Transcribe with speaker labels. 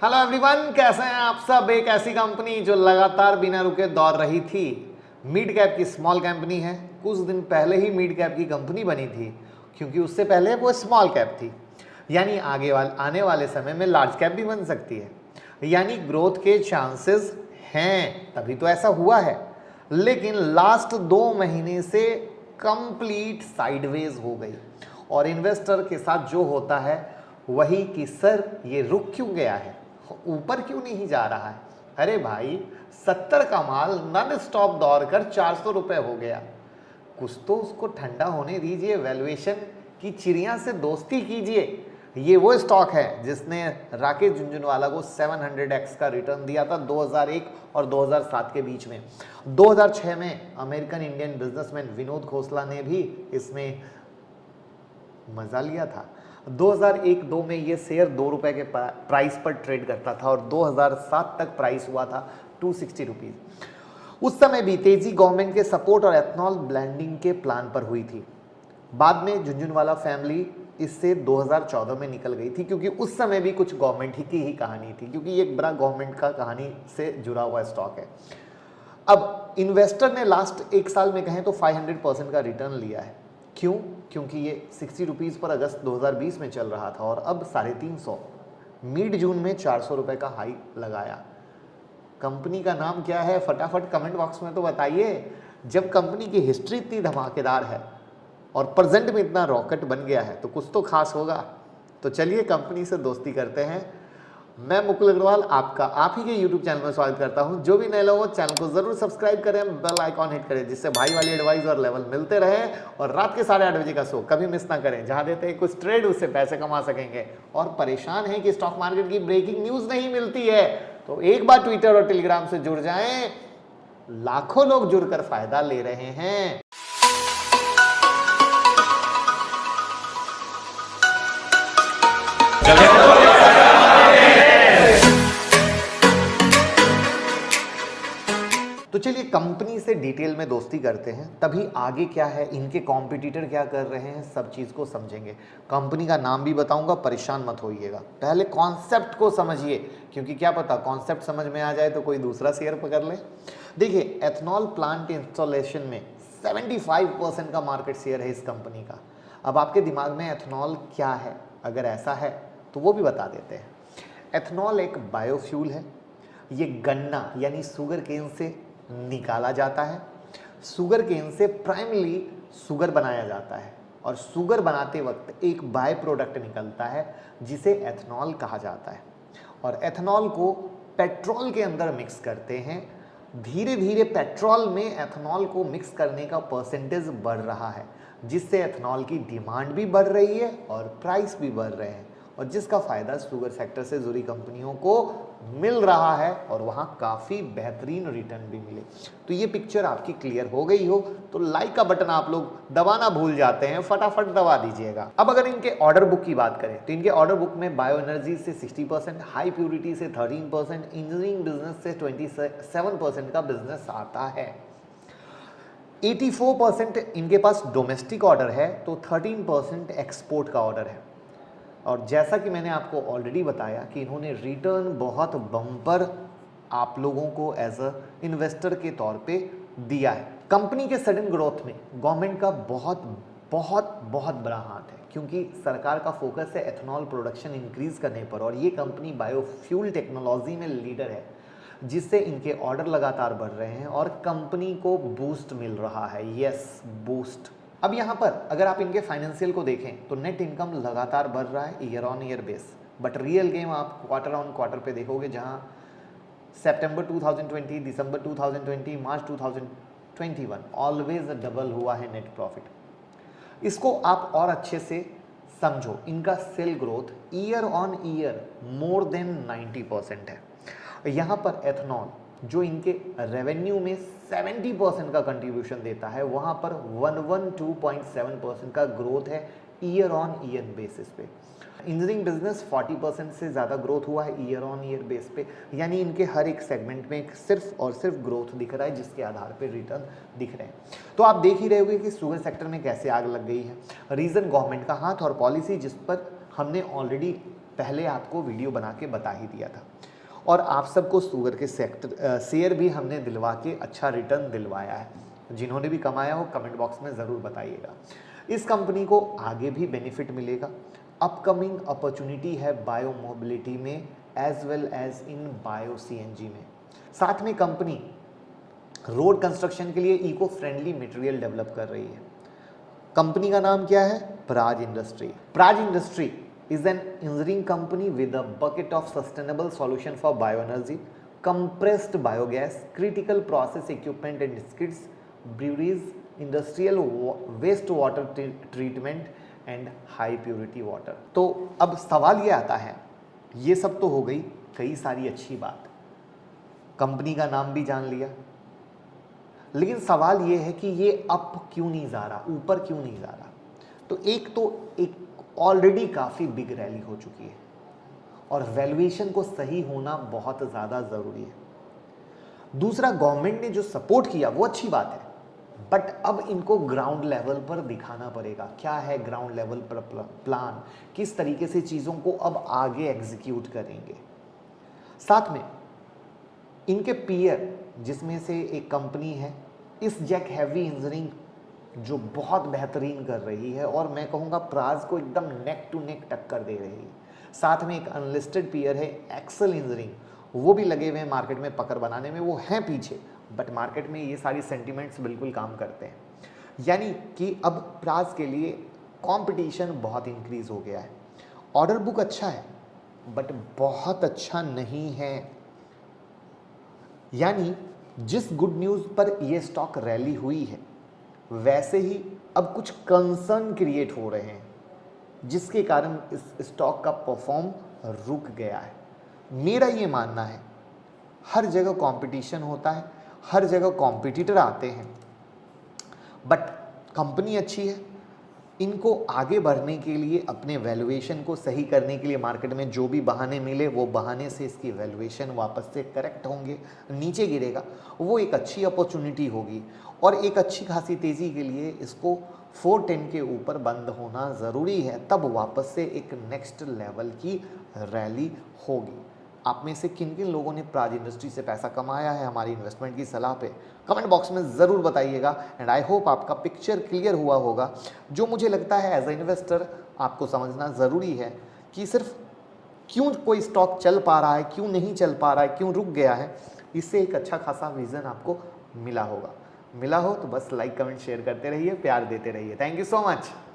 Speaker 1: Hello everyone, कैसे हैं आप सब। एक ऐसी कंपनी जो लगातार बिना रुके दौड़ रही थी, मिड कैप की स्मॉल कंपनी है। कुछ दिन पहले ही मिड कैप की कंपनी बनी थी, क्योंकि उससे पहले वो स्मॉल कैप थी। यानी आने वाले समय में लार्ज कैप भी बन सकती है, यानी ग्रोथ के चांसेस हैं, तभी तो ऐसा हुआ है। लेकिन लास्ट 2 महीने से कंप्लीट साइडवेज हो गई, और इन्वेस्टर के साथ जो होता है वही कि सर ये रुक क्यों गया है, ऊपर क्यों नहीं जा रहा है। अरे भाई, 70 का माल नॉन स्टॉप दौड़ कर 400 रुपए हो गया। कुछ तो उसको ठंडा होने दीजिए, वैल्यूएशन की चिड़िया से दोस्ती कीजिए। ये वो स्टॉक है जिसने राकेश झुनझुनवाला को 700x का रिटर्न दिया था 2001 और 2007 के बीच में। 2006 में American Indian businessman Vinod Khosla ने भी इसमें मजा लिया था। 2001-2 में ये शेयर 2 रुपए के प्राइस पर ट्रेड करता था, और 2007 तक प्राइस हुआ था 260 रुपीज। उस समय भी तेजी गवर्नमेंट के सपोर्ट और एथनॉल ब्लेंडिंग के प्लान पर हुई थी। बाद में झुनझुनवाला फैमिली इससे 2014 में निकल गई थी, क्योंकि उस समय भी कुछ गवर्नमेंट की ही कहानी थी, क्योंकि ये एक बड़ा गवर्नमेंट का कहानी से जुड़ा हुआ स्टॉक है। अब इन्वेस्टर ने लास्ट 1 साल में कहें तो 500% का रिटर्न लिया है। क्यों? क्योंकि ये 60 रुपीज़ पर अगस्त 2020 में चल रहा था, और अब 350, मिड जून में 400 रुपए का हाई लगाया। कंपनी का नाम क्या है, फटाफट कमेंट बॉक्स में तो बताइए। जब कंपनी की हिस्ट्री इतनी धमाकेदार है और प्रेजेंट में इतना रॉकेट बन गया है, तो कुछ तो खास होगा। तो चलिए कंपनी से दोस्ती करते हैं। मैं मुकुल अग्रवाल आपका आप ही के YouTube चैनल में स्वागत करता हूं। जो भी नए लोग हो चैनल को जरूर सब्सक्राइब करें, बेल आइकॉन हिट करें, जिससे भाई वाली एडवाइस और लेवल मिलते रहे। और रात के 8:30 बजे का शो कभी मिस ना करें, जहां देते हैं कुछ ट्रेड, उससे पैसे कमा सकेंगे। और परेशान है कि स्टॉक मार्केट की ब्रेकिंग न्यूज नहीं मिलती है, तो एक बार ट्विटर और टेलीग्राम से जुड़ जाएं। लाखों लोग जुड़कर फायदा ले रहे हैं। तो चलिए कंपनी से डिटेल में दोस्ती करते हैं, तभी आगे क्या है, इनके कॉम्पिटिटर क्या कर रहे हैं, सब चीज को समझेंगे। कंपनी का नाम भी बताऊंगा, परेशान मत होइएगा। पहले कॉन्सेप्ट को समझिए, क्योंकि क्या पता कॉन्सेप्ट समझ में आ जाए तो कोई दूसरा शेयर पकड़ ले। देखिए, एथनॉल प्लांट इंस्टॉलेशन में 75% का मार्केट शेयर है इस कंपनी का। अब आपके दिमाग में एथनॉल क्या है, अगर ऐसा है तो वो भी बता देते हैं। एथनॉल एक बायोफ्यूल है। ये गन्ना यानी शुगर केन से निकाला जाता है। शुगर केन से प्राइमरी शुगर बनाया जाता है, और शुगर बनाते वक्त एक बाय प्रोडक्ट निकलता है जिसे एथनॉल कहा जाता है। और एथनॉल को पेट्रोल के अंदर मिक्स करते हैं। धीरे धीरे पेट्रोल में एथनॉल को मिक्स करने का परसेंटेज बढ़ रहा है, जिससे एथनॉल की डिमांड भी बढ़ रही है और प्राइस भी बढ़ रहे हैं, और जिसका फायदा शुगर सेक्टर से जुड़ी कंपनियों को मिल रहा है, और वहां काफी बेहतरीन रिटर्न भी मिले। तो ये पिक्चर आपकी क्लियर हो गई हो तो लाइक का बटन आप लोग दबाना भूल जाते हैं, फटाफट दबा दीजिएगा। अब अगर इनके ऑर्डर बुक की बात करें तो इनके ऑर्डर बुक में बायो एनर्जी से 60%, हाई प्योरिटी से 13%, इंजीनियरिंग बिजनेस से 27% का बिजनेस आता है। 84% इनके पास डोमेस्टिक ऑर्डर है, तो 13% एक्सपोर्ट का ऑर्डर है। और जैसा कि मैंने आपको ऑलरेडी बताया कि इन्होंने रिटर्न बहुत बम्पर आप लोगों को एज अ इन्वेस्टर के तौर पे दिया है। कंपनी के सडन ग्रोथ में गवर्नमेंट का बहुत बहुत बहुत बड़ा हाथ है, क्योंकि सरकार का फोकस है एथनॉल प्रोडक्शन इंक्रीज करने पर, और ये कंपनी बायोफ्यूल टेक्नोलॉजी में लीडर है, जिससे इनके ऑर्डर लगातार बढ़ रहे हैं और कंपनी को बूस्ट मिल रहा है। Yes, boost. अब यहाँ पर अगर आप इनके फाइनेंशियल को देखें तो नेट इनकम लगातार बढ़ रहा है year on year base, but real game आप क्वार्टर ऑन क्वार्टर पे देखोगे, जहाँ सितंबर 2020, दिसंबर 2020, मार्च 2021 ऑलवेज डबल हुआ है नेट प्रॉफिट। इसको आप और अच्छे से समझो, इनका sale growth year on year more than 90% है। यहाँ पर एथनॉल जो इनके रेवेन्यू में 70% का कंट्रीब्यूशन देता है, वहाँ पर 112.7% का ग्रोथ है ईयर ऑन ईयर बेसिस पे। इंजीनियरिंग बिजनेस 40% से ज़्यादा ग्रोथ हुआ है ईयर ऑन ईयर बेस पे, यानी इनके हर एक सेगमेंट में सिर्फ और सिर्फ ग्रोथ दिख रहा है, जिसके आधार पे रिटर्न दिख रहे हैं। तो आप देख ही रहे होंगे कि शुगर सेक्टर में कैसे आग लग गई है। रीज़न गवर्नमेंट का हाथ और पॉलिसी, जिस पर हमने ऑलरेडी पहले आपको वीडियो बना के बता ही दिया था। और आप सबको शुगर के शेयर भी हमने दिलवा के अच्छा रिटर्न दिलवाया है। जिन्होंने भी कमाया हो कमेंट बॉक्स में ज़रूर बताइएगा। इस कंपनी को आगे भी बेनिफिट मिलेगा। अपकमिंग अपॉर्चुनिटी है बायो मोबिलिटी में as well as in bio CNG में। साथ में कंपनी रोड कंस्ट्रक्शन के लिए इको फ्रेंडली मटेरियल डेवलप कर रही है। कंपनी का नाम क्या है? Praj industry. Praj industry is an engineering company with a bucket of sustainable solution for bioenergy, compressed biogas, critical process equipment and skids, breweries, industrial wastewater treatment and high purity water। तो अब सवाल ये आता है, ये सब तो हो गई कई सारी अच्छी बात, कंपनी का नाम भी जान लिया, लेकिन सवाल ये है कि ये अप क्यों नहीं जा रहा, ऊपर क्यों नहीं जा रहा? तो एक ऑलरेडी काफ़ी बिग रैली हो चुकी है और वैल्यूएशन को सही होना बहुत ज़्यादा ज़रूरी है। दूसरा, गवर्नमेंट ने जो सपोर्ट किया वो अच्छी बात है, बट अब इनको ग्राउंड लेवल पर दिखाना पड़ेगा। क्या है ग्राउंड लेवल पर प्लान, किस तरीके से चीज़ों को अब आगे एग्जीक्यूट करेंगे। साथ में इनके पीयर जिसमें से एक कंपनी है इसजेक हेवी इंजीनियरिंग जो बहुत बेहतरीन कर रही है और मैं कहूँगा प्राज को एकदम नेक टू नेक टक्कर दे रही है। साथ में एक अनलिस्टेड पीयर है एक्सेल इंजीनियरिंग, वो भी लगे हुए हैं मार्केट में पकड़ बनाने में, वो हैं पीछे, बट मार्केट में ये सारी सेंटिमेंट्स बिल्कुल काम करते हैं। यानी कि अब प्राज के लिए कंपटीशन बहुत इंक्रीज हो गया है। ऑर्डर बुक अच्छा है बट बहुत अच्छा नहीं है। यानी जिस गुड न्यूज़ पर ये स्टॉक रैली हुई है वैसे ही अब कुछ कंसर्न क्रिएट हो रहे हैं जिसके कारण इस स्टॉक का परफॉर्म रुक गया है। मेरा ये मानना है हर जगह कंपटीशन होता है, हर जगह कॉम्पिटिटर आते हैं, बट कंपनी अच्छी है, इनको आगे बढ़ने के लिए अपने वैल्यूएशन को सही करने के लिए मार्केट में जो भी बहाने मिले वो बहाने से इसकी वैल्यूएशन वापस से करेक्ट होंगे, नीचे गिरेगा, वो एक अच्छी अपॉर्चुनिटी होगी और एक अच्छी खासी तेज़ी के लिए इसको 410 के ऊपर बंद होना ज़रूरी है, तब वापस से एक नेक्स्ट लेवल की रैली होगी। आप में से किन किन लोगों ने प्राज इंडस्ट्री से पैसा कमाया है हमारी इन्वेस्टमेंट की सलाह पे कमेंट बॉक्स में ज़रूर बताइएगा। एंड आई होप आपका पिक्चर क्लियर हुआ होगा। जो मुझे लगता है एज ए इन्वेस्टर आपको समझना ज़रूरी है कि सिर्फ क्यों कोई स्टॉक चल पा रहा है, क्यों नहीं चल पा रहा है, क्यों रुक गया है, इससे एक अच्छा खासा विज़न आपको मिला हो तो बस लाइक कमेंट शेयर करते रहिए, प्यार देते रहिए। Thank you so much.